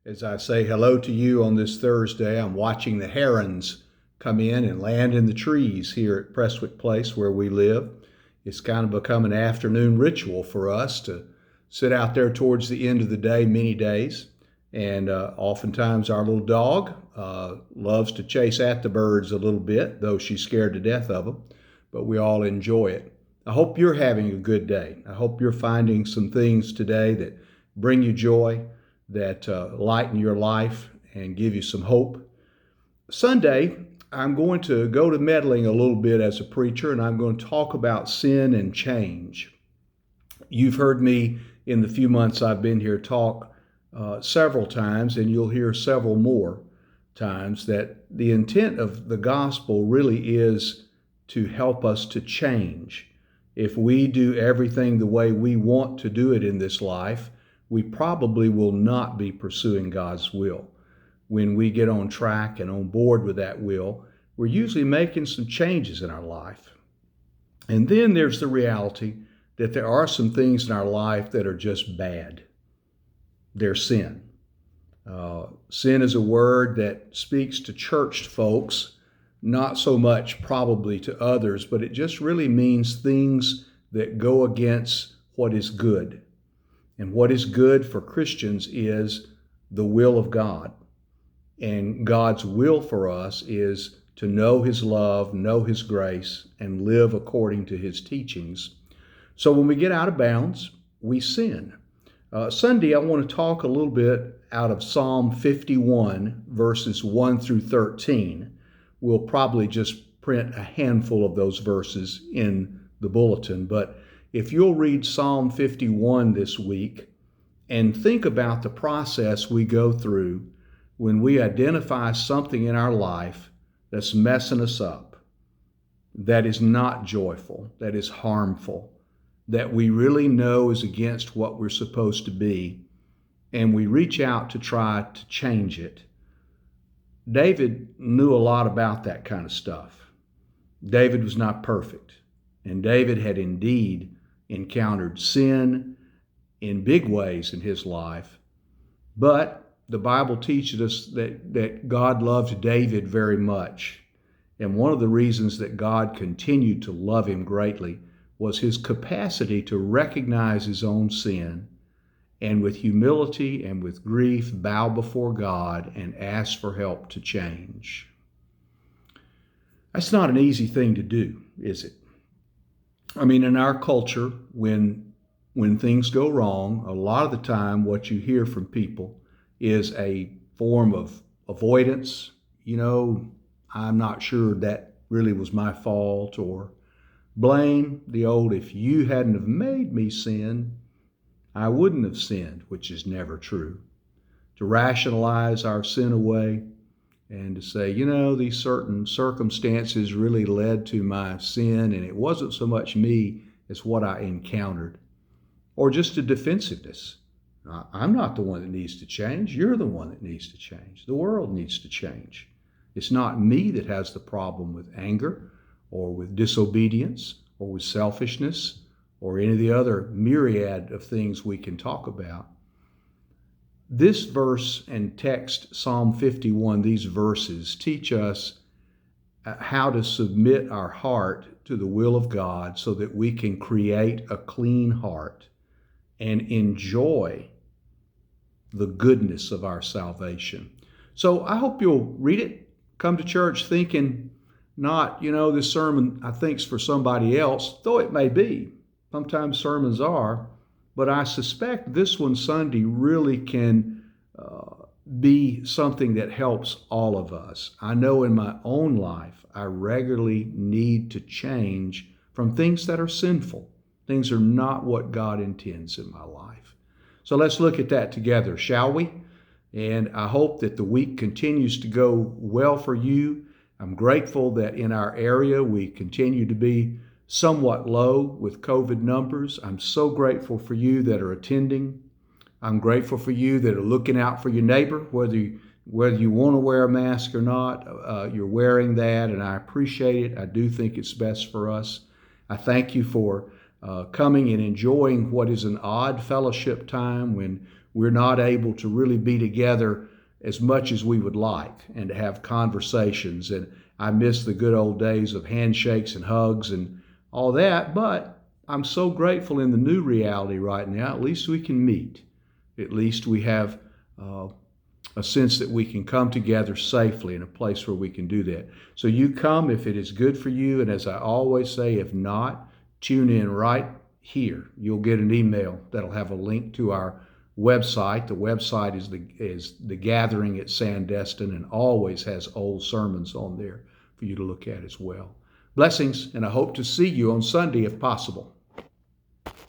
As I say hello to you on this Thursday, I'm watching the herons come in and land in the trees here at Prestwick Place where we live. It's kind of become an afternoon ritual for us to sit out there towards the end of the day, many days. And oftentimes our little dog loves to chase at the birds a little bit, though she's scared to death of them. But we all enjoy it. I hope you're having a good day. I hope you're finding some things today that bring you joy, that lighten your life and give you some hope. Sunday, I'm going to go to meddling a little bit as a preacher, and I'm going to talk about sin and change. You've heard me in the few months I've been here talk several times, and you'll hear several more times, that the intent of the gospel really is to help us to change. If we do everything the way we want to do it in this life, we probably will not be pursuing God's will. When we get on track and on board with that will, we're usually making some changes in our life. And then there's the reality that there are some things in our life that are just bad. They're sin. Sin is a word that speaks to churched folks, not so much probably to others, but it just really means things that go against what is good. And what is good for Christians is the will of God. And God's will for us is to know His love, know His grace, and live according to His teachings. So when we get out of bounds, we sin. Sunday, I want to talk a little bit out of Psalm 51, verses 1 through 13. We'll probably just print a handful of those verses in the bulletin, but if you'll read Psalm 51 this week and think about the process we go through when we identify something in our life that's messing us up, that is not joyful, that is harmful, that we really know is against what we're supposed to be, and we reach out to try to change it. David knew a lot about that kind of stuff. David was not perfect, and David had indeed encountered sin in big ways in his life. But the Bible teaches us that God loved David very much. And one of the reasons that God continued to love him greatly was his capacity to recognize his own sin and with humility and with grief bow before God and ask for help to change. That's not an easy thing to do, is it? I mean, in our culture, when things go wrong, a lot of the time what you hear from people is a form of avoidance. I'm not sure that really was my fault, or blame, the old, if you hadn't have made me sin, I wouldn't have sinned, which is never true. To rationalize our sin away and to say, these certain circumstances really led to my sin, and it wasn't so much me as what I encountered. Or just a defensiveness. I'm not the one that needs to change. You're the one that needs to change. The world needs to change. It's not me that has the problem with anger or with disobedience or with selfishness or any of the other myriad of things we can talk about. This verse and text, Psalm 51, these verses teach us how to submit our heart to the will of God so that we can create a clean heart and enjoy the goodness of our salvation. So I hope you'll read it, come to church thinking not, this sermon I think's for somebody else, though it may be. Sometimes sermons are, but I suspect this one Sunday really can be something that helps all of us. I know in my own life, I regularly need to change from things that are sinful. Things are not what God intends in my life. So let's look at that together, shall we? And I hope that the week continues to go well for you. I'm grateful that in our area we continue to be somewhat low with COVID numbers. I'm so grateful for you that are attending. I'm grateful for you that are looking out for your neighbor, whether you want to wear a mask or not. You're wearing that, and I appreciate it. I do think it's best for us. I thank you for coming and enjoying what is an odd fellowship time when we're not able to really be together as much as we would like and to have conversations. And I miss the good old days of handshakes and hugs and all that. But I'm so grateful in the new reality right now. At least we can meet. At least we have a sense that we can come together safely in a place where we can do that. So you come if it is good for you. And as I always say, if not, tune in right here. You'll get an email that'll have a link to our website. The website is the Gathering at Sandestin, and always has old sermons on there for you to look at as well. Blessings, and I hope to see you on Sunday if possible.